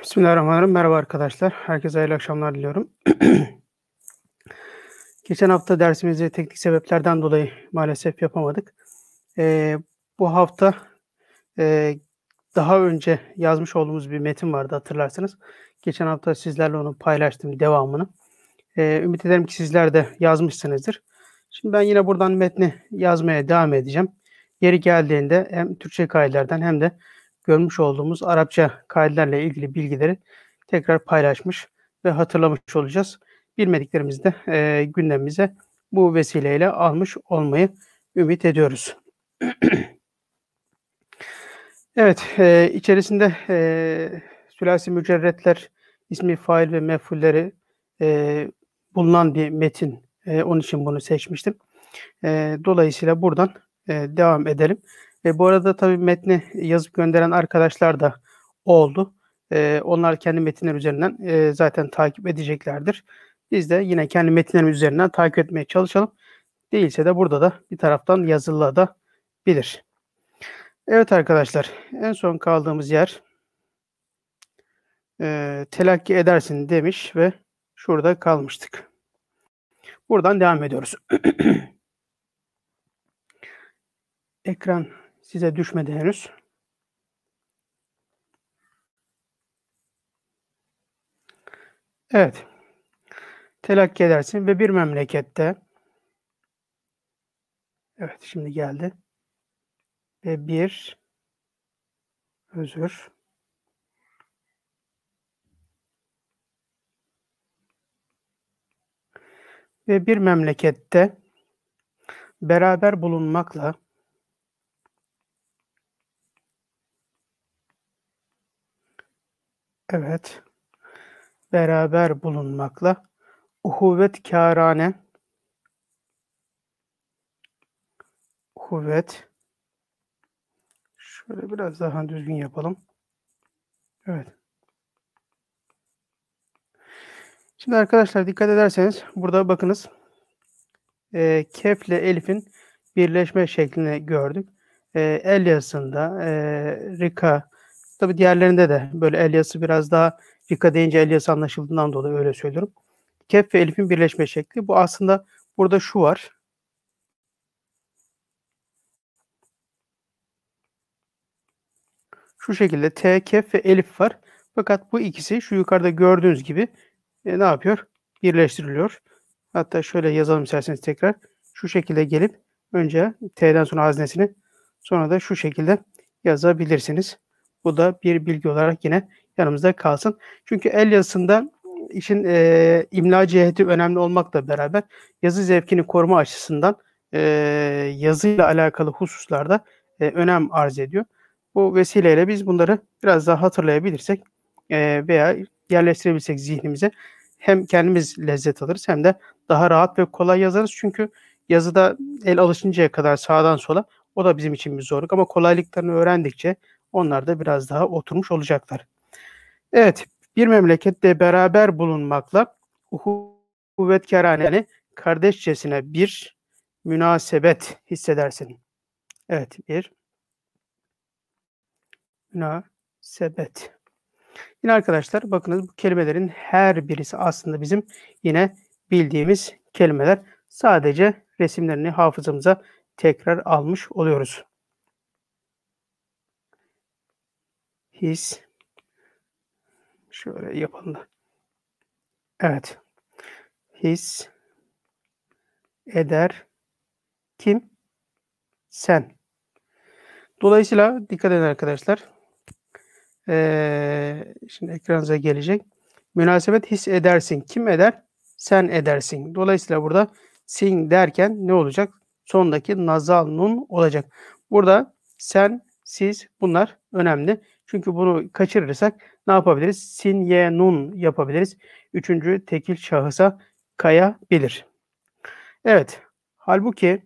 Bismillahirrahmanirrahim. Merhaba arkadaşlar. Herkese hayırlı akşamlar diliyorum. Geçen hafta dersimizi teknik sebeplerden dolayı maalesef yapamadık. Bu hafta, eee, daha önce yazmış olduğumuz bir metin vardı hatırlarsanız. Geçen hafta sizlerle onu paylaştım, devamını. Ümit ederim ki sizler de yazmışsınızdır. Şimdi ben yine buradan metni yazmaya devam edeceğim. Yeri geldiğinde hem Türkçe kaidelerden hem de görmüş olduğumuz Arapça kaidelerle ilgili bilgileri tekrar paylaşmış ve hatırlamış olacağız. Bilmediklerimizi de, gündemimize bu vesileyle almış olmayı ümit ediyoruz. Evet, içerisinde, sülâsi mücerretler, ismi fail ve mef'ulleri, eee, bulunan bir metin. Onun için bunu seçmiştim. Dolayısıyla buradan, devam edelim. Bu arada tabii metni yazıp gönderen arkadaşlar da oldu. Onlar kendi metinleri üzerinden, zaten takip edeceklerdir. Biz de yine kendi metinlerimiz üzerinden takip etmeye çalışalım. Değilse de burada da bir taraftan yazılabilir. Evet arkadaşlar, en son kaldığımız yer, telakki edersin demiş ve şurada kalmıştık. Buradan devam ediyoruz. Ekran size düşmedi henüz. Evet, telakki edersin ve bir memlekette, evet şimdi geldi ve bir, özür, ve bir memlekette beraber bulunmakla, evet, beraber bulunmakla uhuvvetkârane, uhuvvet, şöyle biraz daha düzgün yapalım. Evet. Şimdi arkadaşlar dikkat ederseniz burada bakınız, kef ile elif'in birleşme şeklini gördük. El yazısında, rika, tabii diğerlerinde de böyle el yazısı biraz daha rika deyince el yazısı anlaşıldığından dolayı öyle söylüyorum. Kef ve elif'in birleşme şekli. Bu aslında burada şu var. Şu şekilde T, kef ve elif var. Fakat bu ikisi şu yukarıda gördüğünüz gibi ne yapıyor? Birleştiriliyor. Hatta şöyle yazalım isterseniz tekrar. Şu şekilde gelip önce T'den sonra haznesini sonra da şu şekilde yazabilirsiniz. Bu da bir bilgi olarak yine yanımızda kalsın. Çünkü el yazısında işin imla ciheti önemli olmakla beraber yazı zevkini koruma açısından eee, yazıyla alakalı hususlarda önem arz ediyor. Bu vesileyle biz bunları biraz daha hatırlayabilirsek veya yerleştirebilsek zihnimize hem kendimiz lezzet alırız hem de daha rahat ve kolay yazarız. Çünkü yazıda el alışıncaya kadar sağdan sola o da bizim için bir zorluk ama kolaylıklarını öğrendikçe onlar da biraz daha oturmuş olacaklar. Evet, bir memlekette beraber bulunmakla uhuvvetkârane yani kardeşçesine bir münasebet hissedersin. Evet, bir münasebet. Yine arkadaşlar bakınız bu kelimelerin her birisi aslında bizim yine bildiğimiz kelimeler. Sadece resimlerini hafızamıza tekrar almış oluyoruz. His. Şöyle yapalım da. Evet. His eder kim? Sen. Dolayısıyla dikkat edin arkadaşlar. Şimdi ekranınıza gelecek. Münasebet his edersin. Kim eder? Sen edersin. Dolayısıyla burada sin derken ne olacak? Sondaki nazal nun olacak. Burada sen, siz bunlar önemli. Çünkü bunu kaçırırsak ne yapabiliriz? Sin, ye, nun yapabiliriz. Üçüncü tekil şahısa kayabilir. Evet. Halbuki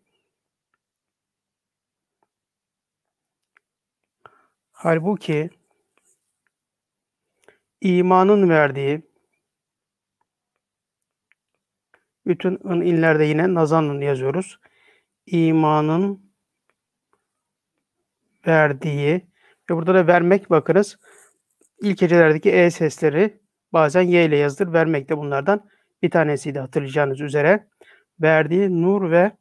imanın verdiği bütün inlerde yine nazanın yazıyoruz. İmanın verdiği ve burada da vermek bakınız İlk hecelerdeki E sesleri bazen Y ile yazılır. Vermek de bunlardan bir tanesiydi hatırlayacağınız üzere. Verdiği nur ve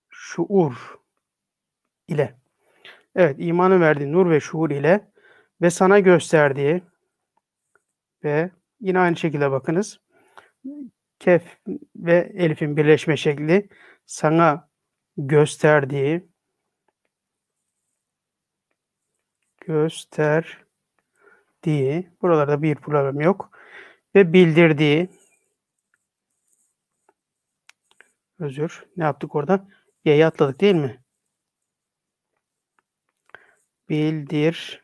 şuur ile. Evet, imanın verdiği nur ve şuur ile ve sana gösterdiği ve yine aynı şekilde bakınız. Kef ve elifin birleşme şekli sana gösterdiği buralarda bir problem yok ve bildirdiği ne yaptık orada? Y'yi atladık değil mi? Bildirdiği.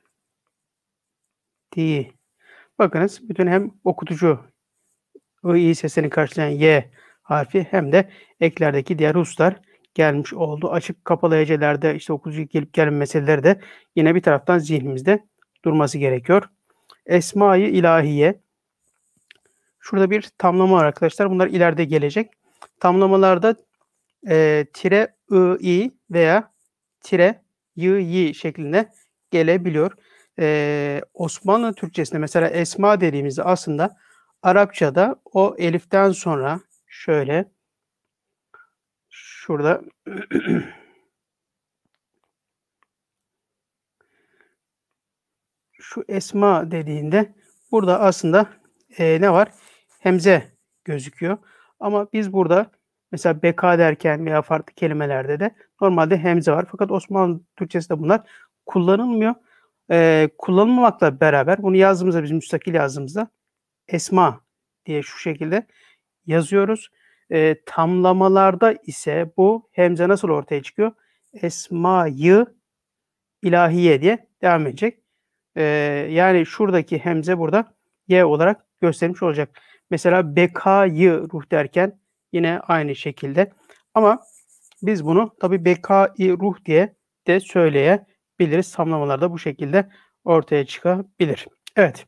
Bakınız bütün hem okutucu I sesini karşılayan Y harfi hem de eklerdeki diğer hususlar gelmiş oldu. Açık kapalı hecelerde işte okutucu gelip gelme meseleleri de yine bir taraftan zihnimizde durması gerekiyor. Esma-i ilahiye. Şurada bir tamlama var arkadaşlar. Bunlar ileride gelecek. Tamlamalarda tire I veya tire y şeklinde gelebiliyor. Osmanlı Türkçesinde mesela esma dediğimizde aslında Arapçada o eliften sonra şöyle şurada şu esma dediğinde burada aslında ne var? Hemze gözüküyor. Ama biz burada mesela beka derken veya farklı kelimelerde de normalde hemze var. Fakat Osmanlı Türkçesinde bunlar kullanılmıyor. Kullanılmamakla beraber bunu yazdığımızda biz müstakil yazdığımızda esma diye şu şekilde yazıyoruz. Tamlamalarda ise bu hemze nasıl ortaya çıkıyor? Esma-yı ilahiye diye devam edecek. Yani şuradaki hemze burada Y olarak göstermiş olacak. Mesela bekayı ruh derken yine aynı şekilde. Ama biz bunu tabii bekayı ruh diye de söyleyebiliriz. Tamlamalarda bu şekilde ortaya çıkabilir. Evet.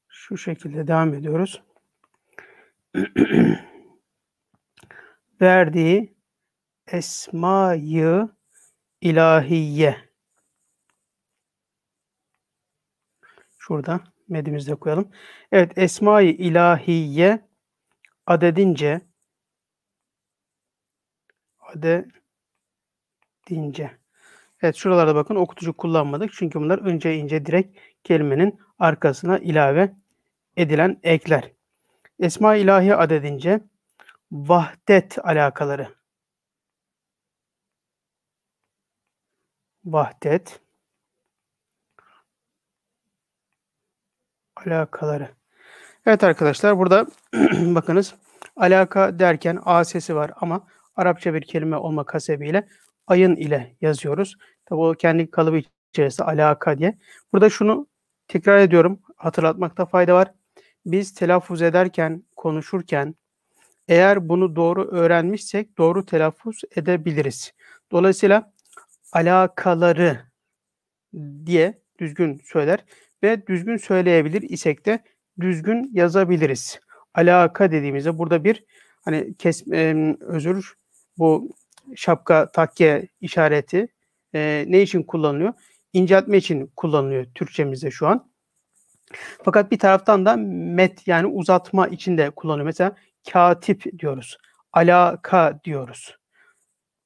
Şu şekilde devam ediyoruz. Verdiği esma-yı ilahiye. Şurada medimizi de koyalım. Evet, esma-i ilahiye adedince Evet, şuralarda bakın okutucu kullanmadık. Çünkü bunlar ince direkt kelimenin arkasına ilave edilen ekler. Esma-i ilahi adedince vahdet alakaları. Vahdet alakaları. Evet arkadaşlar burada bakınız alaka derken A sesi var ama Arapça bir kelime olmak hasebiyle ayın ile yazıyoruz. Tabi o kendi kalıbı içerisinde alaka diye. Burada şunu tekrar ediyorum. Hatırlatmakta fayda var. Biz telaffuz ederken, konuşurken eğer bunu doğru öğrenmişsek doğru telaffuz edebiliriz. Dolayısıyla alakaları diye düzgün söyler ve düzgün söyleyebilir isek de düzgün yazabiliriz. Alaka dediğimizde burada bir hani bu şapka takke işareti ne için kullanılıyor? İnceltme için kullanılıyor Türkçemizde şu an. Fakat bir taraftan da met yani uzatma için de kullanılıyor. Mesela katip diyoruz. Alaka diyoruz.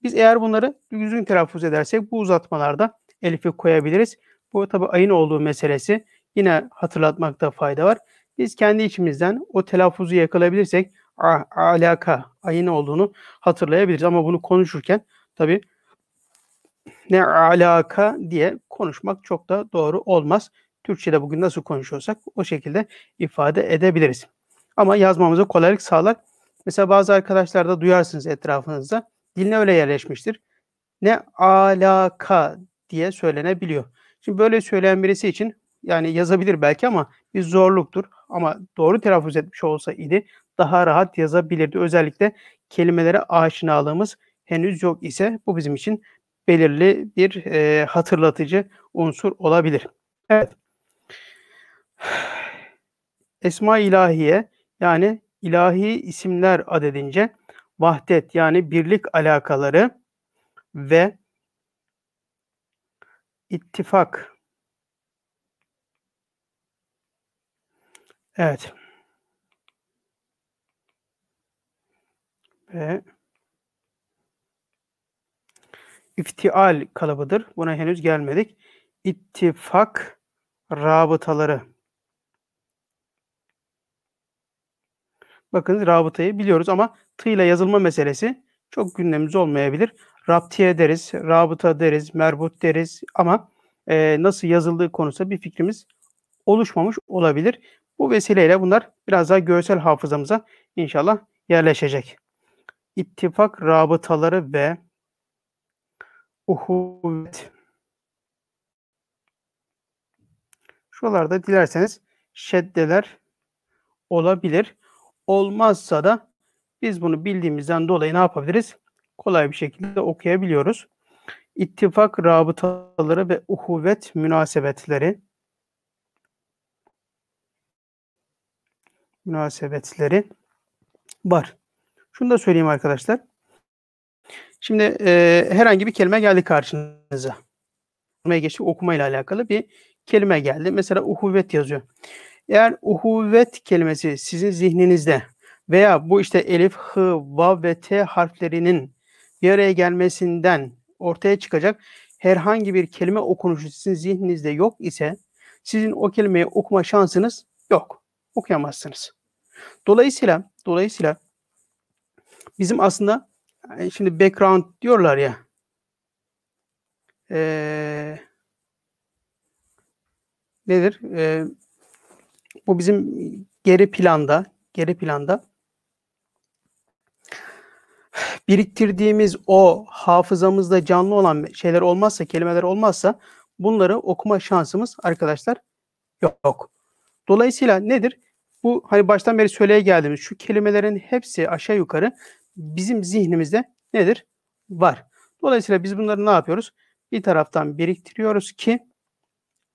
Biz eğer bunları düzgün telaffuz edersek bu uzatmalarda elifi koyabiliriz. Bu tabi ayın olduğu meselesi yine hatırlatmakta fayda var. Biz kendi içimizden o telaffuzu yakalayabilirsek alaka ayın olduğunu hatırlayabiliriz. Ama bunu konuşurken tabi ne alaka diye konuşmak çok da doğru olmaz. Türkçe'de bugün nasıl konuşuyorsak o şekilde ifade edebiliriz. Ama yazmamıza kolaylık sağlar. Mesela bazı arkadaşlar da duyarsınız etrafınızda. Diline öyle yerleşmiştir. Ne alaka diye söylenebiliyor. Şimdi böyle söyleyen birisi için yani yazabilir belki ama bir zorluktur. Ama doğru telaffuz etmiş olsa idi daha rahat yazabilirdi. Özellikle kelimelere aşinalığımız henüz yok ise bu bizim için belirli bir hatırlatıcı unsur olabilir. Evet. Esma ilahiye yani ilahi isimler adedince vahdet yani birlik alakaları ve ittifak. Evet. Ve iftial kalıbıdır. Buna henüz gelmedik. İttifak rabıtaları. Bakın rabıtayı biliyoruz ama tı ile yazılma meselesi çok gündemimizde olmayabilir. Raptiye deriz, rabıta deriz, merbut deriz ama nasıl yazıldığı konusunda bir fikrimiz oluşmamış olabilir. Bu vesileyle bunlar biraz daha görsel hafızamıza inşallah yerleşecek. İttifak rabıtaları ve uhuvvet. Şuralarda dilerseniz şeddeler olabilir. Olmazsa da biz bunu bildiğimizden dolayı ne yapabiliriz? Kolay bir şekilde okuyabiliyoruz. İttifak rabıtaları ve uhuvvet münasebetleri var. Şunu da söyleyeyim arkadaşlar. Şimdi herhangi bir kelime geldi karşınıza. Okuma ile alakalı bir kelime geldi. Mesela uhuvvet yazıyor. Eğer uhuvvet kelimesi sizin zihninizde veya bu işte elif, hı, vav ve t harflerinin bir araya gelmesinden ortaya çıkacak herhangi bir kelime okunuşu sizin zihninizde yok ise sizin o kelimeyi okuma şansınız yok. Okuyamazsınız. Dolayısıyla bizim aslında şimdi background diyorlar ya nedir? Bu bizim geri planda biriktirdiğimiz o hafızamızda canlı olan şeyler olmazsa, kelimeler olmazsa bunları okuma şansımız arkadaşlar yok. Dolayısıyla nedir? Bu hani baştan beri söyleye geldiğimiz şu kelimelerin hepsi aşağı yukarı bizim zihnimizde nedir? Var. Dolayısıyla biz bunları ne yapıyoruz? Bir taraftan biriktiriyoruz ki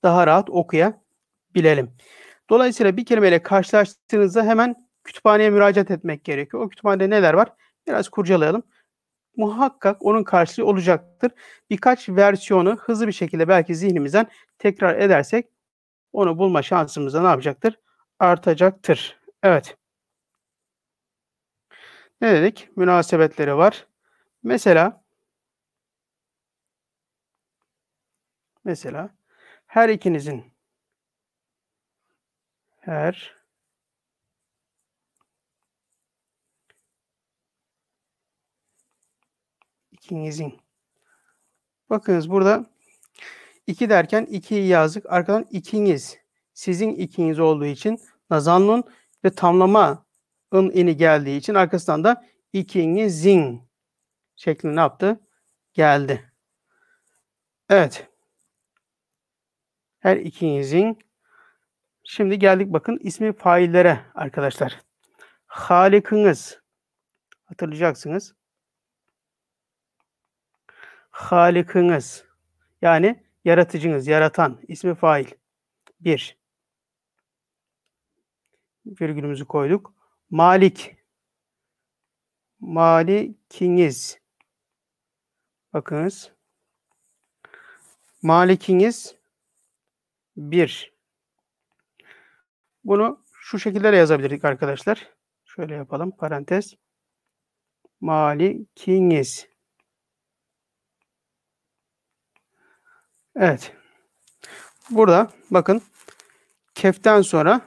daha rahat okuyabilelim. Dolayısıyla bir kelimeyle karşılaştığınızda hemen kütüphaneye müracaat etmek gerekiyor. O kütüphanede neler var? Biraz kurcalayalım. Muhakkak onun karşılığı olacaktır. Birkaç versiyonu hızlı bir şekilde belki zihnimizden tekrar edersek onu bulma şansımız da ne yapacaktır? Artacaktır. Evet. Ne dedik? Münasebetleri var. Mesela her ikinizin her ikinizin bakınız burada iki derken ikiyi yazdık. Arkadan ikiniz. Sizin ikiniz olduğu için nazannun ve tamlama ini geldiği için arkasından da ikinizin şeklinde ne yaptı? Geldi. Evet. Her ikinizin. Şimdi geldik bakın ismi faillere arkadaşlar. Halikiniz. Hatırlayacaksınız. Halikiniz. Yani yaratıcınız, yaratan ismi fail. Bir. Virgülümüzü koyduk. Malik. Malikiniz. Bakınız. Malikiniz bir. Bunu şu şekilde de yazabilirdik arkadaşlar. Şöyle yapalım. Parantez. Malikiniz. Evet. Burada bakın keften sonra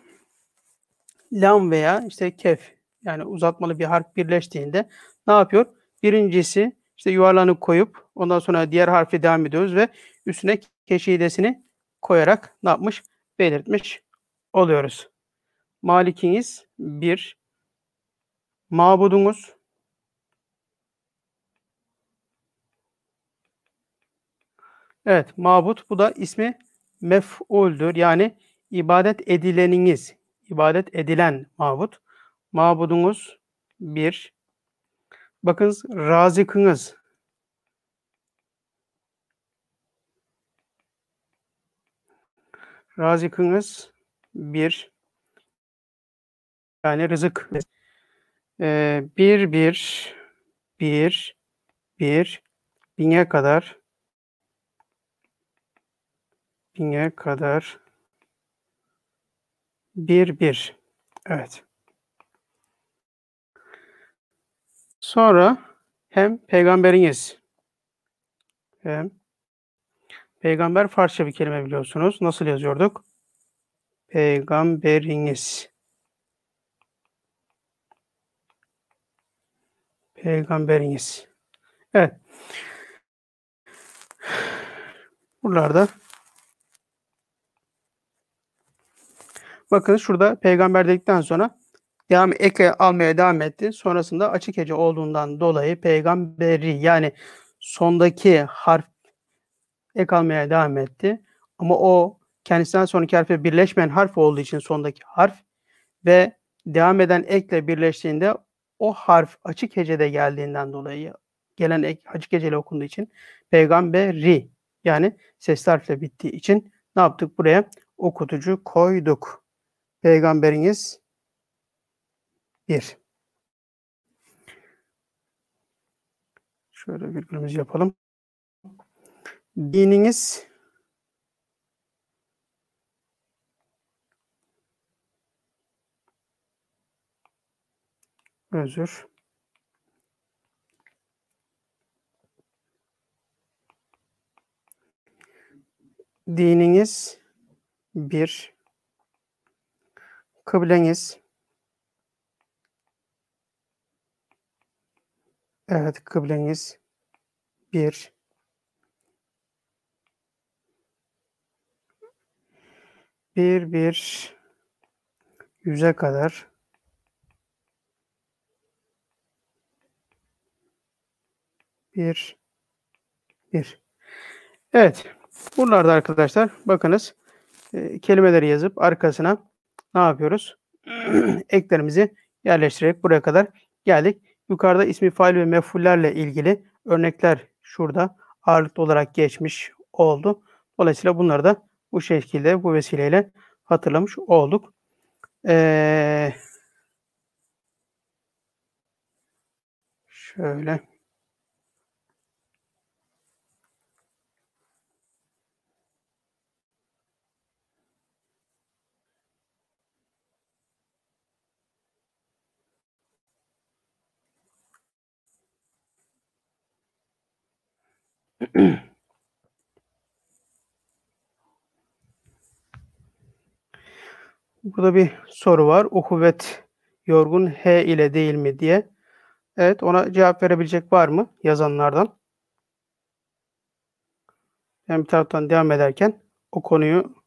lam veya işte kef yani uzatmalı bir harf birleştiğinde ne yapıyor? Birincisi işte yuvarlanıp koyup ondan sonra diğer harfi devam ediyoruz ve üstüne keşidesini koyarak ne yapmış? Belirtmiş oluyoruz. Malikiniz bir, mabudunuz evet mabut bu da ismi mef'uldür. Yani ibadet edileniniz. İbadet edilen mabut. Mabudunuz bir. Bakınız razıkınız. Razıkınız bir. Yani rızık. Bir bir. bir, bir, bine kadar, bir, bir. Evet. Sonra hem peygamberiniz, hem peygamber Farsça bir kelime biliyorsunuz. Nasıl yazıyorduk? Peygamberiniz. Peygamberiniz. Evet. Buralarda bakın şurada peygamber dedikten sonra eke almaya devam etti. Sonrasında açık hece olduğundan dolayı peygamberi yani sondaki harf ek almaya devam etti. Ama o kendisinden sonraki harfe birleşmeyen harf olduğu için sondaki harf ve devam eden ekle birleştiğinde o harf açık hecede geldiğinden dolayı gelen ek açık heceyle okunduğu için peygamberi yani sesli harfle bittiği için ne yaptık? Buraya okutucu koyduk. Peygamberiniz bir. Şöyle virgülümüzü yapalım. Dininiz özür. Dininiz bir. Kıbleniz. Evet, kıbleniz bir. Bir yüze kadar bir. Evet. Buralarda arkadaşlar bakınız kelimeleri yazıp arkasına ne yapıyoruz? Eklerimizi yerleştirerek buraya kadar geldik. Yukarıda ismi fail ve mef'ullerle ilgili örnekler şurada ağırlıklı olarak geçmiş oldu. Dolayısıyla bunları da bu şekilde bu vesileyle hatırlamış olduk. Şöyle. Burada bir soru var. Uhuvvet yorgun H ile değil mi diye. Evet, ona cevap verebilecek var mı yazanlardan? Ben bir taraftan devam ederken o konuyu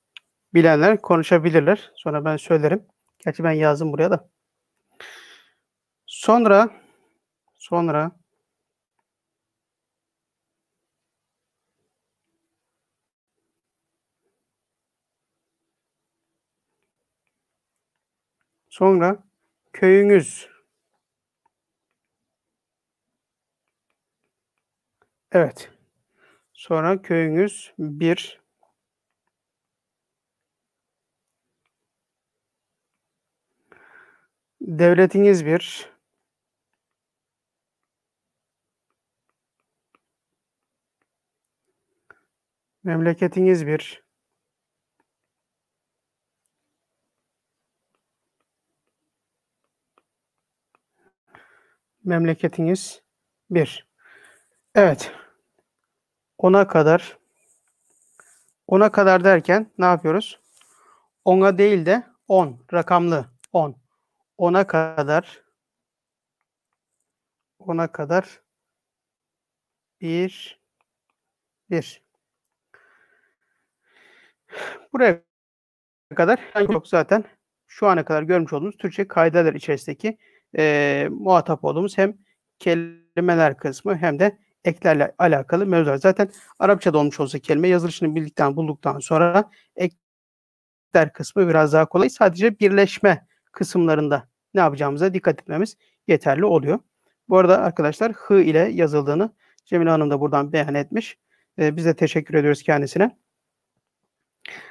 bilenler konuşabilirler. Sonra ben söylerim. Gerçi ben yazdım buraya da. Sonra köyünüz. Evet. Sonra köyünüz bir. Devletiniz bir. Memleketiniz bir. Memleketiniz bir. Evet. Ona kadar. Ona kadar derken ne yapıyoruz? Ona değil de 10. Rakamlı 10. Ona kadar. Ona kadar bir. Buraya kadar yok zaten. Şu ana kadar görmüş olduğumuz Türkçe kaideler içerisindeki muhatap olduğumuz hem kelimeler kısmı hem de eklerle alakalı mevzular. Zaten Arapçada olmuş olsa kelime yazılışını bulduktan sonra ekler kısmı biraz daha kolay. Sadece birleşme kısımlarında ne yapacağımıza dikkat etmemiz yeterli oluyor. Bu arada arkadaşlar hı ile yazıldığını Cemile Hanım da buradan beyan etmiş. Biz de teşekkür ediyoruz kendisine.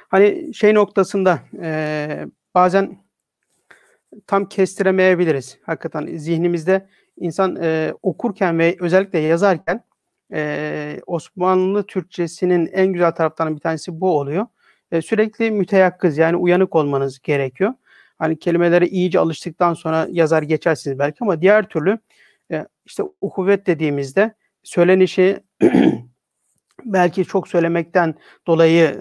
Hani şey noktasında bazen tam kestiremeyebiliriz. Hakikaten zihnimizde insan okurken ve özellikle yazarken Osmanlı Türkçesinin en güzel taraflarından bir tanesi bu oluyor. Sürekli müteyakkız, yani uyanık olmanız gerekiyor. Hani kelimelere iyice alıştıktan sonra yazar geçersiniz belki ama diğer türlü işte uhuvvet dediğimizde söylenişi belki çok söylemekten dolayı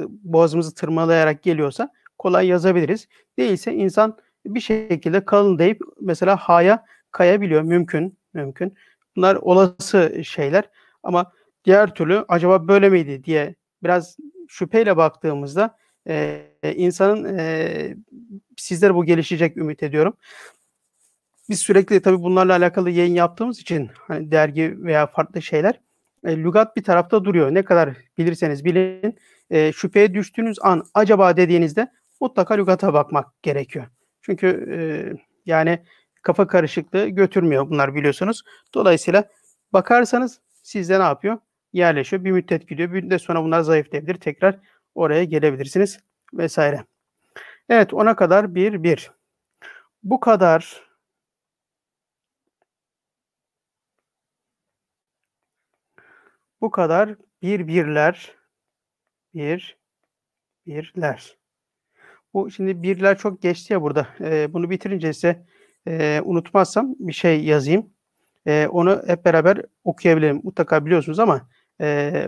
boğazımızı tırmalayarak geliyorsa kolay yazabiliriz. Değilse insan bir şekilde kalın deyip mesela ha'ya kayabiliyor. Mümkün, mümkün. Bunlar olası şeyler ama diğer türlü acaba böyle miydi diye biraz şüpheyle baktığımızda insanın sizlere bu gelişecek ümit ediyorum. Biz sürekli tabii bunlarla alakalı yayın yaptığımız için hani dergi veya farklı şeyler lügat bir tarafta duruyor. Ne kadar bilirseniz bilin şüpheye düştüğünüz an acaba dediğinizde mutlaka lügata bakmak gerekiyor. Çünkü yani kafa karışıklığı götürmüyor bunlar biliyorsunuz. Dolayısıyla bakarsanız sizde ne yapıyor? Yerleşiyor. Bir müddet gidiyor. Bir müddet sonra bunlar zayıflayabilir. Tekrar oraya gelebilirsiniz vesaire. Evet, ona kadar bir. Bu kadar. Bu kadar birler, birler. Bu şimdi birler çok geçti ya burada. Bunu bitirince ise unutmazsam bir şey yazayım. Onu hep beraber okuyabilirim. Mutlaka biliyorsunuz ama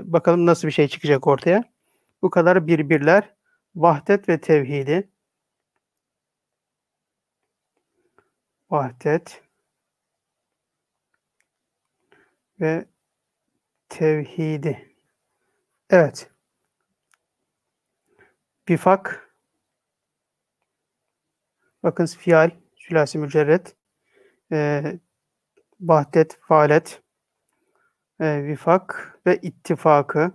bakalım nasıl bir şey çıkacak ortaya. Bu kadar birler, vahdet ve tevhidi. Vahdet ve tevhidi. Evet. Vifak. Bakın fial, sülasi mücerret. Vahdet, faalet. Vifak ve ittifakı.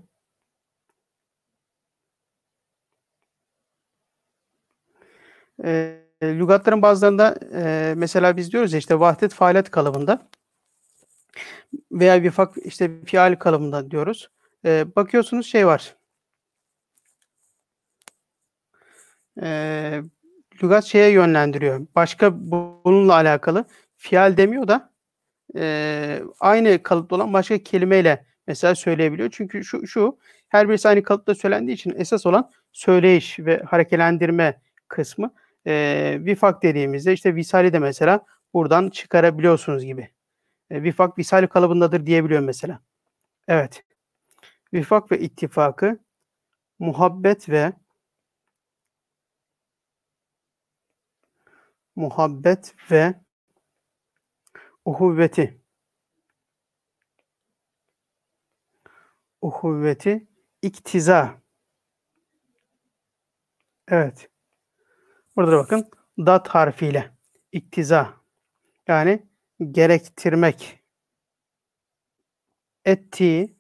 Lügatların bazılarında mesela biz diyoruz ya işte vahdet faalet kalıbında veya vifak işte fial kalıbında diyoruz. Bakıyorsunuz şey var. Lügat şeye yönlendiriyor. Başka bununla alakalı fial demiyor da aynı kalıpta olan başka kelimeyle mesela söyleyebiliyor. Çünkü şu her birisi aynı kalıpta söylendiği için esas olan söyleyiş ve hareketlendirme kısmı. Vifak dediğimizde işte visali de mesela buradan çıkarabiliyorsunuz gibi. Vifak visal kalıbındadır diyebiliyor mesela. Evet. Vifak ve ittifakı, muhabbet ve uhuvveti. Uhuvveti, iktiza. Evet. Burada da bakın dat harfiyle. İktiza. Yani gerektirmek. Ettiği.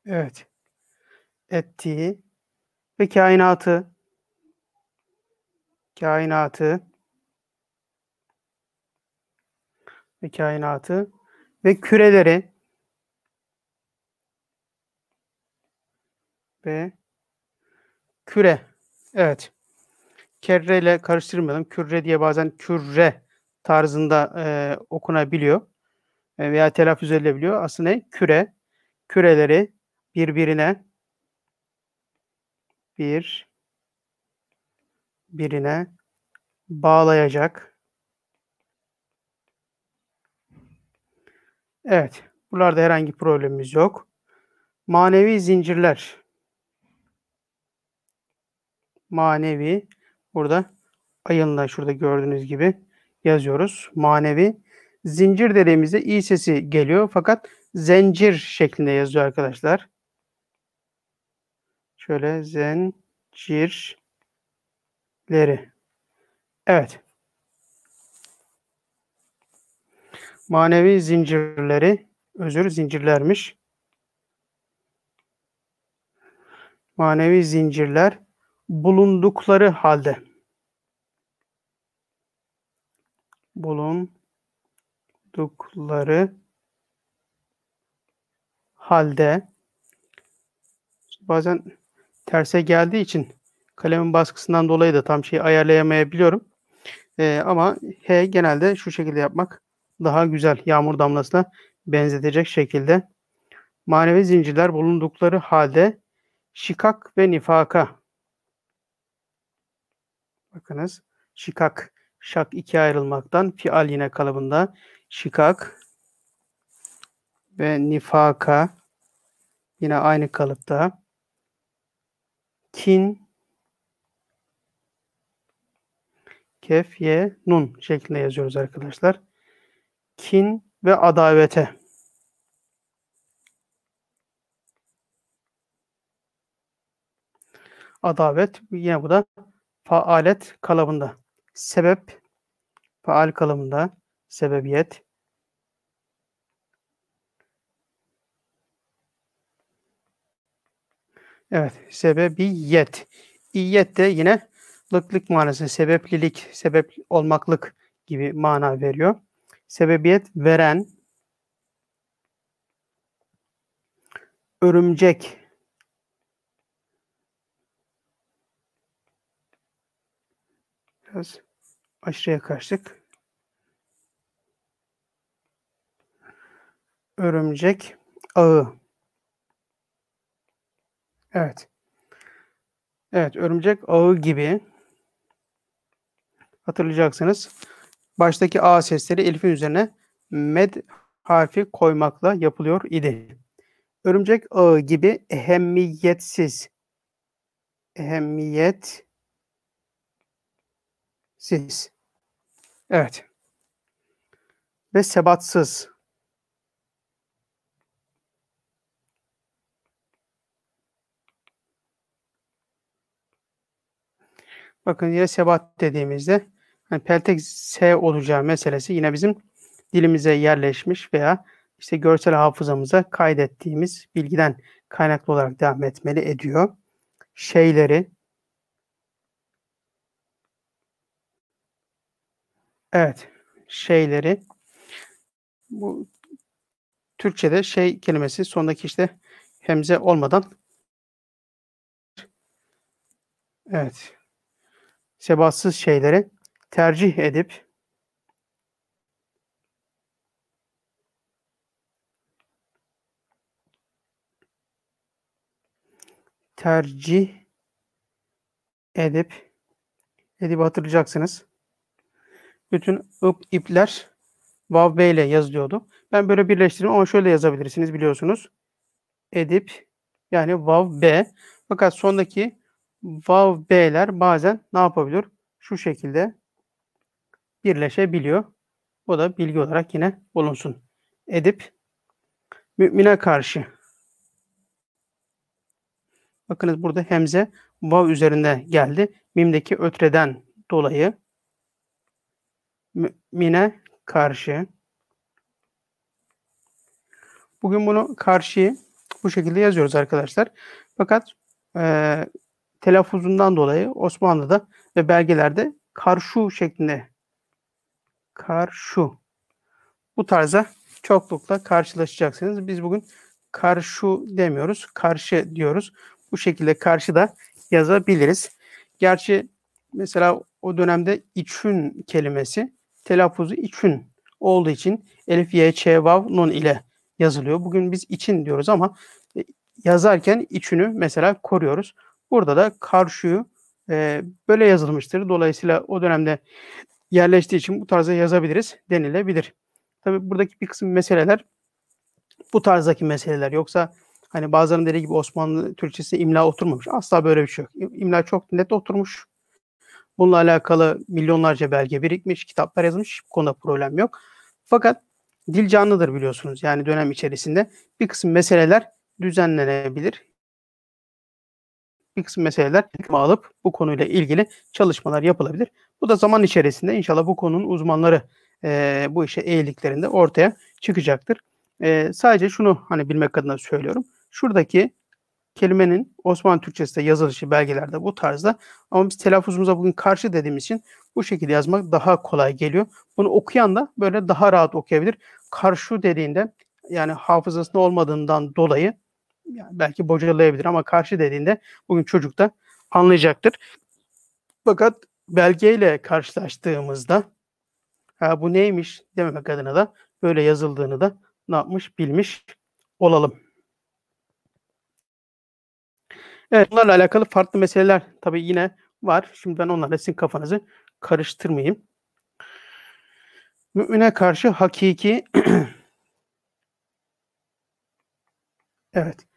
Evet. Ettiği ve kainatı ve küreleri ve küre. Evet. Kerre ile karıştırmayalım. Kürre diye bazen kürre tarzında okunabiliyor veya telaffuz edilebiliyor. Aslında ne? Küre. Küreleri birbirine bağlayacak. Evet. Buralarda herhangi bir problemimiz yok. Manevi zincirler. Manevi. Burada ayınla şurada gördüğünüz gibi yazıyoruz. Manevi. Zincir dediğimizde i sesi geliyor fakat zencir şeklinde yazıyor arkadaşlar. Şöyle zencirleri. Evet. Manevi zincirleri. Zincirlermiş. Manevi zincirler bulundukları halde. Bulundukları halde. Bazen terse geldiği için kalemin baskısından dolayı da tam şeyi ayarlayamayabiliyorum. Ama H genelde şu şekilde yapmak daha güzel. Yağmur damlasına benzetecek şekilde. Manevi zincirler bulundukları halde şikak ve nifaka. Bakınız. Şikak. Şak ikiye ayrılmaktan fial yine kalıbında. Şikak ve nifaka yine aynı kalıpta. Kin, kef, ye, nun şeklinde yazıyoruz arkadaşlar. Kin ve adavete. Adavet yine bu da faalet kalıbında. Sebep, faal kalıbında. Sebebiyet. Evet, sebebiyet. İyyet de yine lıklık manası, sebeplilik, sebep olmaklık gibi mana veriyor. Sebebiyet veren, örümcek, biraz aşırıya kaçtık. Örümcek ağı. Evet. Evet, örümcek ağı gibi hatırlayacaksınız. Baştaki A sesleri elifin üzerine med harfi koymakla yapılıyor idi. Örümcek ağı gibi ehemmiyetsiz. Ehemmiyetsiz. Evet. Ve sebatsız. Bakın yine sebat dediğimizde hani peltek S olacağı meselesi yine bizim dilimize yerleşmiş veya işte görsel hafızamıza kaydettiğimiz bilgiden kaynaklı olarak devam etmeli ediyor. Şeyleri, evet, şeyleri, bu Türkçe'de şey kelimesi sondaki işte hemze olmadan, evet, sebatsız şeyleri tercih edip tercih edip hatırlayacaksınız. Bütün ipler vav b ile yazılıyordu. Ben böyle birleştirdim ama şöyle yazabilirsiniz biliyorsunuz. Edip yani vav b. Fakat sondaki vav b'ler bazen ne yapabiliyor? Şu şekilde birleşebiliyor. O da bilgi olarak yine bulunsun. Edip mümine karşı. Bakınız burada hemze vav üzerinde geldi. Mimdeki ötreden dolayı mümine karşı. Bugün bunu karşıyı bu şekilde yazıyoruz arkadaşlar. Fakat telaffuzundan dolayı Osmanlı'da ve belgelerde karşu şeklinde karşu bu tarza çoklukla karşılaşacaksınız. Biz bugün karşu demiyoruz, karşı diyoruz. Bu şekilde karşı da yazabiliriz. Gerçi mesela o dönemde içün kelimesi telaffuzu içün olduğu için elif, y, ç, vav, nun ile yazılıyor. Bugün biz için diyoruz ama yazarken içünü mesela koruyoruz. Burada da karşıyı böyle yazılmıştır. Dolayısıyla o dönemde yerleştiği için bu tarzda yazabiliriz denilebilir. Tabii buradaki bir kısım meseleler bu tarzdaki meseleler. Yoksa hani bazılarının dediği gibi Osmanlı Türkçesi imla oturmamış. Asla böyle bir şey yok. İmla çok net oturmuş. Bununla alakalı milyonlarca belge birikmiş, kitaplar yazılmış. Bu konuda problem yok. Fakat dil canlıdır biliyorsunuz. Yani dönem içerisinde bir kısım meseleler düzenlenebilir. Bir kısım meseleler alıp bu konuyla ilgili çalışmalar yapılabilir. Bu da zaman içerisinde inşallah bu konunun uzmanları bu işe eğiliklerinde ortaya çıkacaktır. Sadece şunu hani bilmek adına söylüyorum. Şuradaki kelimenin Osmanlı Türkçesi'de yazılışı belgelerde bu tarzda ama biz telaffuzumuza bugün karşı dediğimiz için bu şekilde yazmak daha kolay geliyor. Bunu okuyan da böyle daha rahat okuyabilir. Karşı dediğinde yani hafızasında olmadığından dolayı yani belki bocalayabilir ama karşı dediğinde bugün çocuk da anlayacaktır. Fakat belgeyle karşılaştığımızda ha bu neymiş dememek adına da böyle yazıldığını da ne yapmış bilmiş olalım. Evet, bunlarla alakalı farklı meseleler tabii yine var. Şimdi ben onlarla sizin kafanızı karıştırmayayım. Mümine karşı hakiki evet,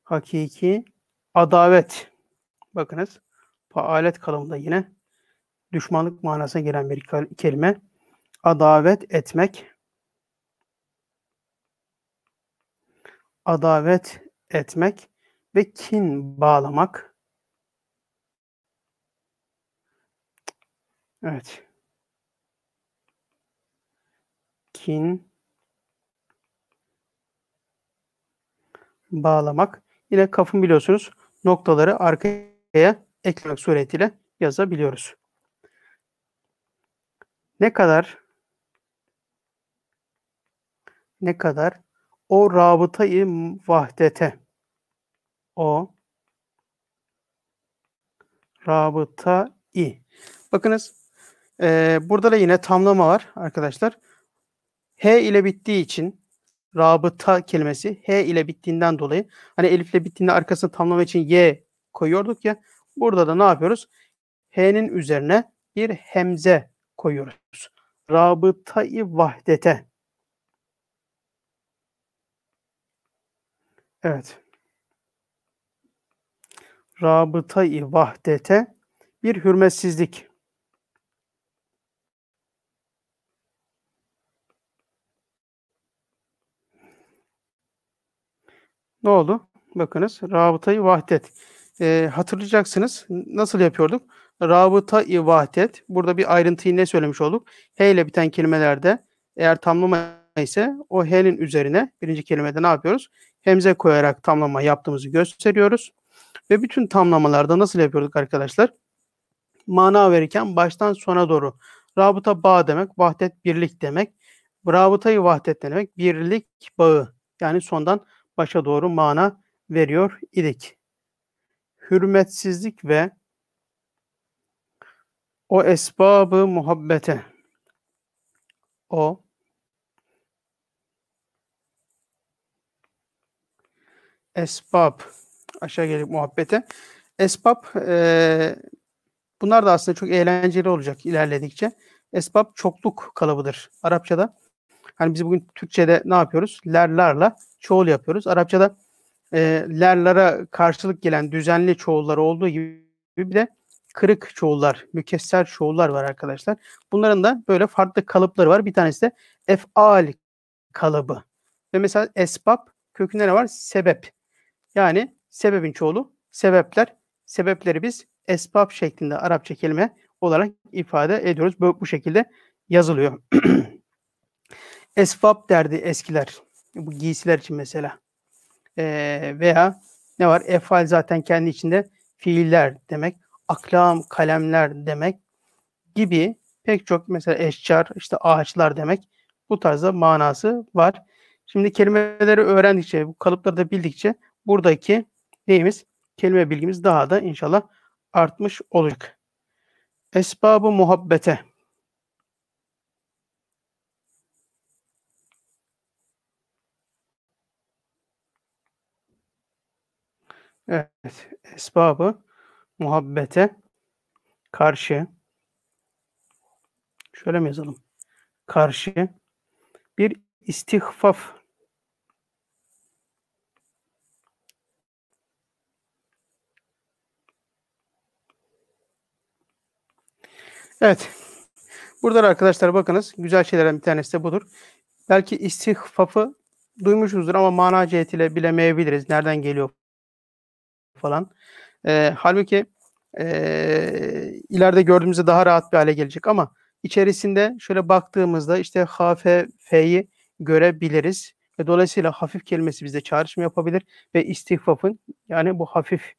hakiki adavet. Bakınız, faalet kalıbında yine düşmanlık manasına gelen bir kelime. Adavet etmek, adavet etmek ve kin bağlamak. Evet, kin bağlamak. Yine kafın biliyorsunuz noktaları arkaya eklemek suretiyle yazabiliyoruz. Ne kadar o rabıtayı vahdete, o rabıtayı. Bakınız, burada da yine tamlama var arkadaşlar. H ile bittiği için rabıta kelimesi H ile bittiğinden dolayı hani elifle bittiğinde arkasına tamlama için Y koyuyorduk ya. Burada da ne yapıyoruz? H'nin üzerine bir hemze koyuyoruz. Rabıta-i vahdete. Evet. Rabıta-i vahdete bir hürmetsizlik. Ne oldu? Bakınız, rabıta-i vahdet. Hatırlayacaksınız. Nasıl yapıyorduk? Rabıta-i vahdet. Burada bir ayrıntıyı ne söylemiş olduk? H ile biten kelimelerde eğer tamlama ise o H'nin üzerine birinci kelimede ne yapıyoruz? Hemze koyarak tamlama yaptığımızı gösteriyoruz. Ve bütün tamlamalarda nasıl yapıyorduk arkadaşlar? Mana verirken baştan sona doğru. Rabıta bağ demek, vahdet birlik demek. Rabıta-i vahdet demek, birlik bağı. Yani sondan başa doğru mana veriyor idik. Hürmetsizlik ve o esbabı muhabbete. O esbab. Aşağı gelip muhabbete. Esbab, bunlar da aslında çok eğlenceli olacak ilerledikçe. Esbab çokluk kalıbıdır Arapçada. Hani biz bugün Türkçe'de ne yapıyoruz? Lerlarla çoğul yapıyoruz. Arapçada lerlara karşılık gelen düzenli çoğullar olduğu gibi bir de kırık çoğullar, mükesser çoğullar var arkadaşlar. Bunların da böyle farklı kalıpları var. Bir tanesi de ef'al kalıbı. Ve mesela esbab kökünde ne var? Sebep. Yani sebebin çoğulu sebepler. Sebepleri biz esbab şeklinde Arapça kelime olarak ifade ediyoruz. Bu şekilde yazılıyor. Esbab derdi eskiler. Bu giysiler için mesela. Veya ne var? Efal zaten kendi içinde fiiller demek. Aklam, kalemler demek gibi pek çok mesela eşcar, işte ağaçlar demek. Bu tarzda manası var. Şimdi kelimeleri öğrendikçe, bu kalıpları da bildikçe buradaki neyimiz? Kelime bilgimiz daha da inşallah artmış olacak. Esbabı muhabbete. Evet. Esbabı muhabbete karşı. Şöyle mi yazalım? Karşı bir istihfaf. Evet. Burada arkadaşlar bakınız, güzel şeylerden bir tanesi de budur. Belki istihfafı duymuşuzdur ama mana cihetiyle bilemeyebiliriz. Nereden geliyor falan. Halbuki ileride gördüğümüzde daha rahat bir hale gelecek ama içerisinde şöyle baktığımızda işte H, F, F'yi görebiliriz. Ve dolayısıyla hafif kelimesi bizde çağrışım yapabilir ve istihfafın yani bu hafif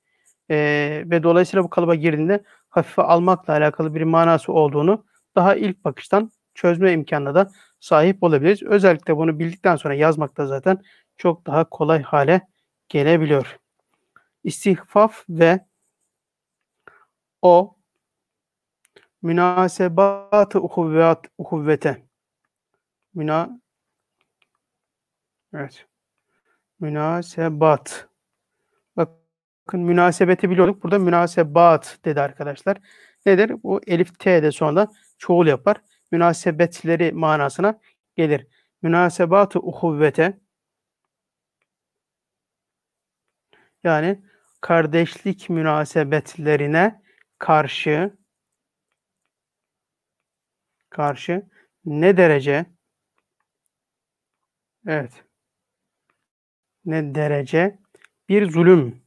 ve dolayısıyla bu kalıba girdiğinde hafife almakla alakalı bir manası olduğunu daha ilk bakıştan çözme imkanına da sahip olabiliriz. Özellikle bunu bildikten sonra yazmak da zaten çok daha kolay hale gelebiliyor. İstihfaf ve o Münasebat-ı uhuvvete. Evet. Münasebat. Bakın münasebeti biliyorduk. Burada münasebat dedi arkadaşlar. Nedir? Bu elif t de sonunda çoğul yapar. Münasebetleri manasına gelir. Münasebat-ı uhuvvete, yani kardeşlik münasebetlerine karşı ne derece, evet, ne derece bir zulüm.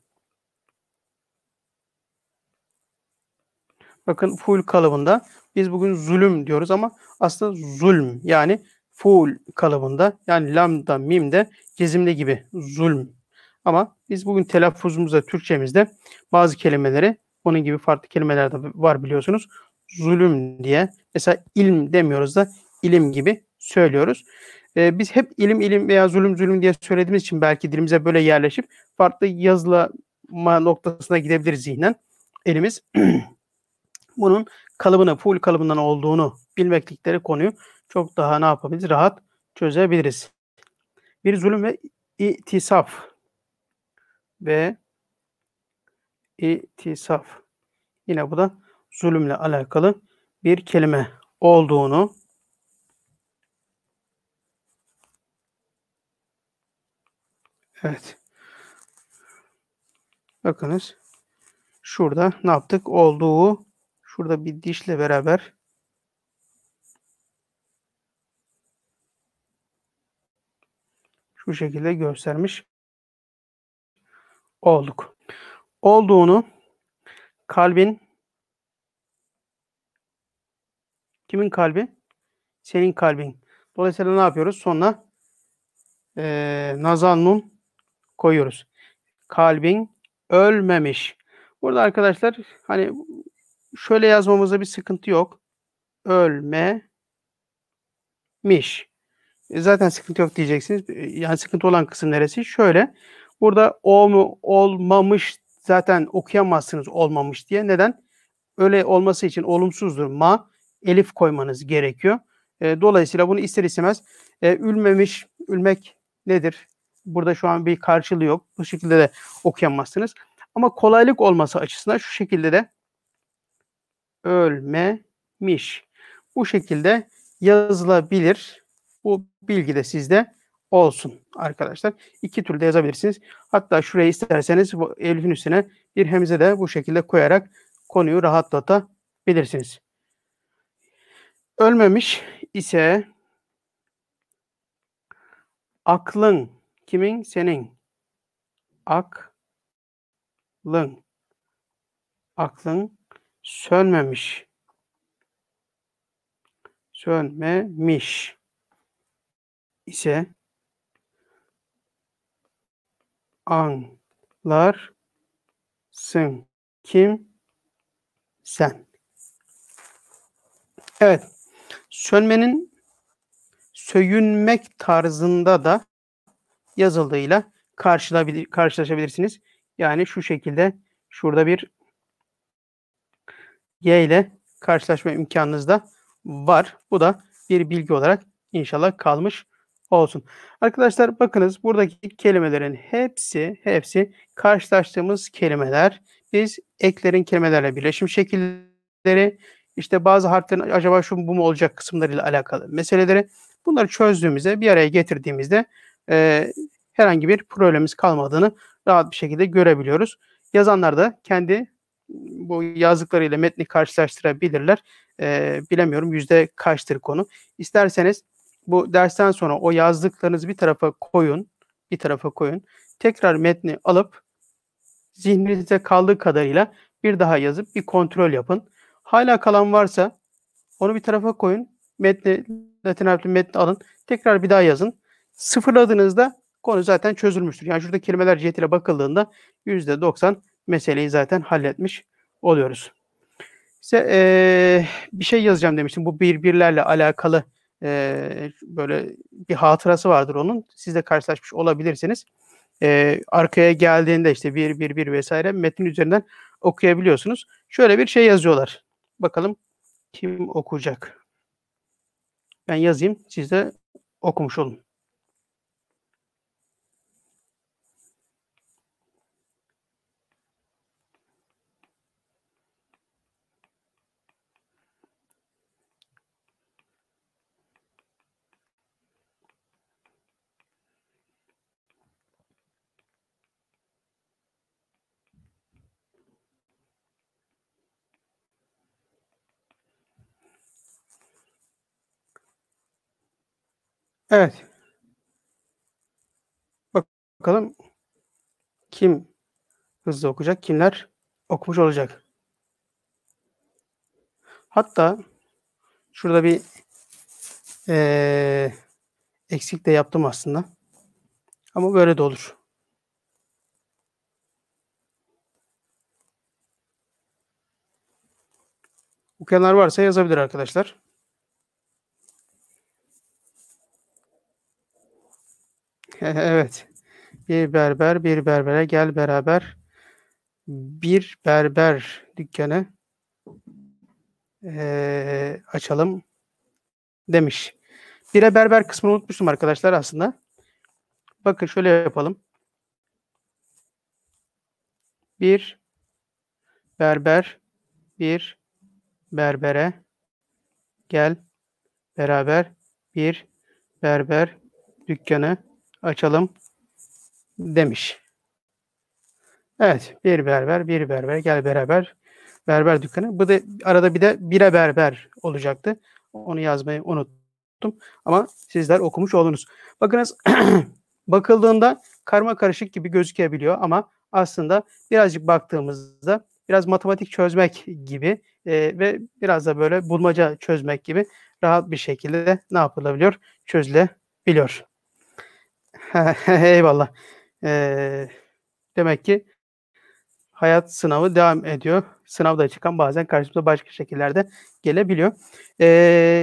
Bakın fuul kalıbında biz bugün zulüm diyoruz ama aslında zulm, yani fuul kalıbında, yani lamda mimde cezimli gibi zulm. Ama biz bugün telaffuzumuzda, Türkçemizde bazı kelimeleri, onun gibi farklı kelimeler de var biliyorsunuz, zulüm diye. Mesela ilm demiyoruz da ilim gibi söylüyoruz. Biz hep ilim ilim veya zulüm zulüm diye söylediğimiz için belki dilimize böyle yerleşip farklı yazılama noktasına gidebilir zihnen elimiz. Bunun kalıbını, full kalıbından olduğunu bilmeklikleri konuyu çok daha ne yapabiliriz? Rahat çözebiliriz. Bir zulüm ve itisaf ve itisaf. Yine bu da zulümle alakalı bir kelime olduğunu, evet, bakınız şurada ne yaptık? Olduğu, şurada bir dişle beraber şu şekilde göstermiş olduk. Olduğunu kalbin, kimin kalbi? Senin kalbin. Dolayısıyla ne yapıyoruz? Sonuna nazal nun koyuyoruz. Kalbin ölmemiş. Burada arkadaşlar hani şöyle yazmamızda bir sıkıntı yok. Ölmemiş. Zaten sıkıntı yok diyeceksiniz. Yani sıkıntı olan kısım neresi? Şöyle. Burada o mu olmamış, zaten okuyamazsınız olmamış diye. Neden? Öyle olması için olumsuzdur. Elif koymanız gerekiyor. Dolayısıyla bunu ister istemez ülmemiş, ülmek nedir? Burada şu an bir karşılığı yok. Bu şekilde de okuyamazsınız. Ama kolaylık olması açısından şu şekilde de ölmemiş. Bu şekilde yazılabilir. Bu bilgi de sizde olsun arkadaşlar. İki türlü yazabilirsiniz. Hatta şuraya isterseniz bu elifin üstüne bir hemze de bu şekilde koyarak konuyu rahatlatabilirsiniz. Ölmemiş ise aklın, kimin? Senin. Aklın. Aklın sönmemiş. Sönmemiş ise anlarsın. Kim? Sen. Evet. Sönmenin söyünmek tarzında da yazıldığıyla karşılaşabilirsiniz. Yani şu şekilde şurada bir Y ile karşılaşma imkanınız da var. Bu da bir bilgi olarak inşallah kalmış olsun. Arkadaşlar bakınız buradaki kelimelerin hepsi karşılaştığımız kelimeler. Biz eklerin kelimelerle birleşim şekilleri, işte bazı harflerin acaba şu bu mu olacak kısımlarıyla alakalı meseleleri, bunları çözdüğümüzde, bir araya getirdiğimizde herhangi bir problemimiz kalmadığını rahat bir şekilde görebiliyoruz. Yazanlar da kendi bu yazdıklarıyla metni karşılaştırabilirler. Bilemiyorum yüzde kaçtır konu. İsterseniz bu dersten sonra o yazdıklarınızı bir tarafa koyun. Tekrar metni alıp zihninizde kaldığı kadarıyla bir daha yazıp bir kontrol yapın. Hala kalan varsa onu bir tarafa koyun. Latin harfli metni alın. Tekrar bir daha yazın. Sıfırladığınızda konu zaten çözülmüştür. Yani şurada kelimeler cihetiyle bakıldığında %90 meseleyi zaten halletmiş oluyoruz. Size bir şey yazacağım demiştim. Bu birbirlerle alakalı böyle bir hatırası vardır onun. Siz de karşılaşmış olabilirsiniz. Arkaya geldiğinde işte bir vesaire metnin üzerinden okuyabiliyorsunuz. Şöyle bir şey yazıyorlar. Bakalım Kim okuyacak? Ben yazayım, siz de okumuş olun. Evet. Bakalım kim hızlı okuyacak, kimler okumuş olacak. Hatta şurada bir eksik de yaptım aslında. Ama böyle de olur. Okuyanlar varsa yazabilir arkadaşlar. Evet. Bir berber, bir berbere gel beraber. Bir berber dükkanı açalım demiş. Bire berber kısmını unutmuştum arkadaşlar aslında. Bakın şöyle yapalım. Bir berber, bir berbere gel beraber bir berber dükkanı açalım demiş. Evet, bir berber, bir berber gel beraber berber dükkanı. Bu da arada bir de bire berber olacaktı. Onu yazmayı unuttum. Ama sizler okumuş oldunuz. Bakınız bakıldığında karma karışık gibi gözükebiliyor ama aslında birazcık baktığımızda biraz matematik çözmek gibi ve biraz da böyle bulmaca çözmek gibi rahat bir şekilde ne yapılabiliyor? Çözülebiliyor. Eyvallah. Demek ki hayat sınavı devam ediyor. Sınavda çıkan bazen karşımıza başka şekillerde gelebiliyor.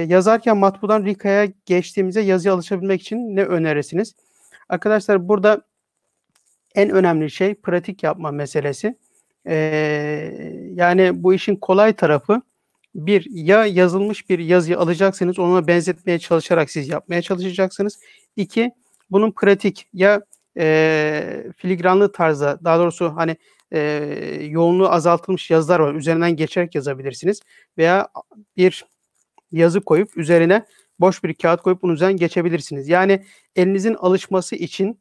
Yazarken matbudan Rika'ya geçtiğimizde yazıya alışabilmek için ne önerirsiniz? Arkadaşlar burada en önemli şey pratik yapma meselesi. Yani bu işin kolay tarafı bir ya yazılmış bir yazıyı alacaksınız, ona benzetmeye çalışarak siz yapmaya çalışacaksınız. İki, bunun pratik ya filigranlı tarzda, daha doğrusu hani yoğunluğu azaltılmış yazılar var. Üzerinden geçerek yazabilirsiniz. Veya bir yazı koyup üzerine boş bir kağıt koyup bunun üzerinden geçebilirsiniz. Yani elinizin alışması için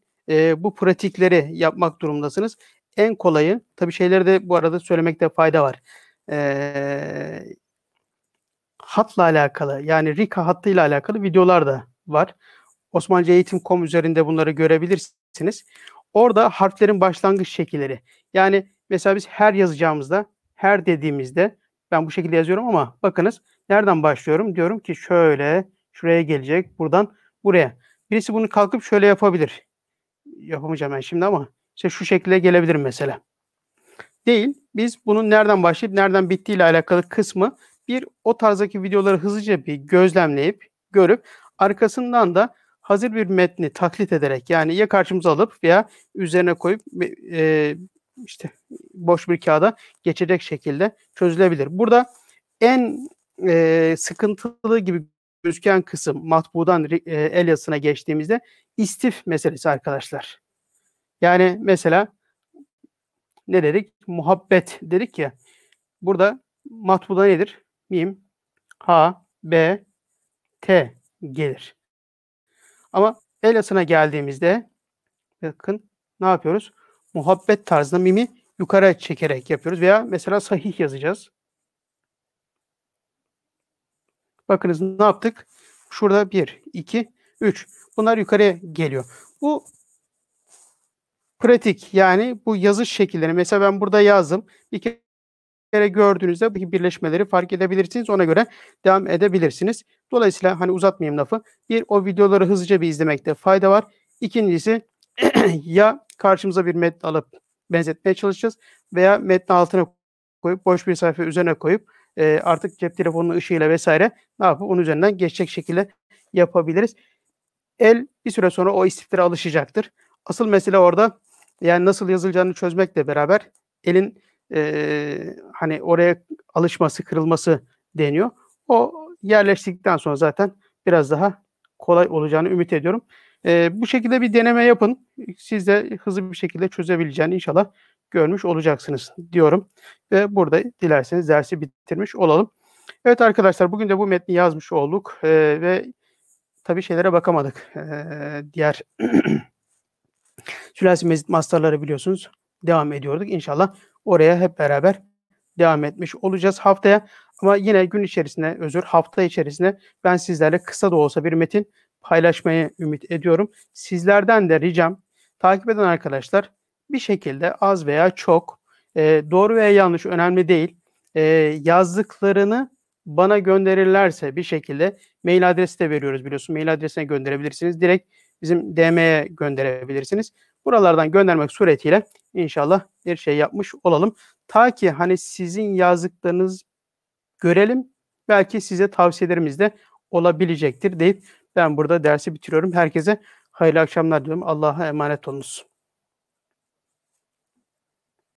bu pratikleri yapmak durumundasınız. En kolayı, tabii şeyleri de bu arada söylemekte fayda var. Hatla alakalı, yani Rika hattıyla alakalı videolar da var. Osmanlıcaeğitim.com üzerinde bunları görebilirsiniz. Orada harflerin başlangıç şekilleri. Yani mesela biz her yazacağımızda, her dediğimizde ben bu şekilde yazıyorum ama bakınız nereden başlıyorum? Diyorum ki şöyle, şuraya gelecek, buradan buraya. Birisi bunu kalkıp şöyle yapabilir. Yapamayacağım ben şimdi ama işte şu şekilde gelebilir mesela. Değil. Biz bunun nereden başlayıp nereden bittiğiyle alakalı kısmı bir o tarzdaki videoları hızlıca bir gözlemleyip görüp arkasından da hazır bir metni taklit ederek yani ya karşımıza alıp veya üzerine koyup işte boş bir kağıda geçecek şekilde çözülebilir. Burada en sıkıntılı gibi gözüken kısım matbudan el yazısına geçtiğimizde istif meselesi arkadaşlar. Yani mesela ne dedik? Muhabbet dedik ya. Burada matbuda nedir? Mim, ha, b, t gelir. Ama el yazısına geldiğimizde bakın ne yapıyoruz? Muhabbet tarzında mimi yukarı çekerek yapıyoruz. Veya mesela sahih yazacağız. Bakınız ne yaptık? Şurada 1, 2, 3. Bunlar yukarıya geliyor. Bu pratik, yani bu yazış şekilleri. Mesela ben burada yazdım. Bir kere gördüğünüzde bu birleşmeleri fark edebilirsiniz. Ona göre devam edebilirsiniz. Dolayısıyla hani uzatmayayım lafı. Bir, o videoları hızlıca bir izlemekte fayda var. İkincisi ya karşımıza bir metni alıp benzetmeye çalışacağız veya metni altına koyup boş bir sayfa üzerine koyup artık cep telefonunun ışığıyla vesaire ne yapıp onun üzerinden geçecek şekilde yapabiliriz. El bir süre sonra o istiflere alışacaktır. Asıl mesele orada yani nasıl yazılacağını çözmekle beraber elin hani oraya alışması, kırılması deniyor. O yerleştikten sonra zaten biraz daha kolay olacağını ümit ediyorum. Bu şekilde bir deneme yapın. Siz de hızlı bir şekilde çözebileceğini inşallah görmüş olacaksınız diyorum ve burada dilerseniz dersi bitirmiş olalım. Evet arkadaşlar, bugün de bu metni yazmış olduk, ve tabii şeylere bakamadık. Diğer sülasi mezit mastarları biliyorsunuz devam ediyorduk. İnşallah oraya hep beraber devam etmiş olacağız haftaya. Ama yine gün içerisinde, hafta içerisinde ben sizlerle kısa da olsa bir metin paylaşmayı ümit ediyorum. Sizlerden de ricam, takip eden arkadaşlar bir şekilde az veya çok, doğru veya yanlış önemli değil, yazdıklarını bana gönderirlerse bir şekilde, mail adresi de veriyoruz biliyorsun. Mail adresine gönderebilirsiniz. Direkt bizim DM'ye gönderebilirsiniz. Buralardan göndermek suretiyle inşallah bir şey yapmış olalım. Ta ki hani sizin yazdıklarınız görelim, belki size tavsiyelerimiz de olabilecektir deyip ben burada dersi bitiriyorum. Herkese hayırlı akşamlar diliyorum. Allah'a emanet olunuz.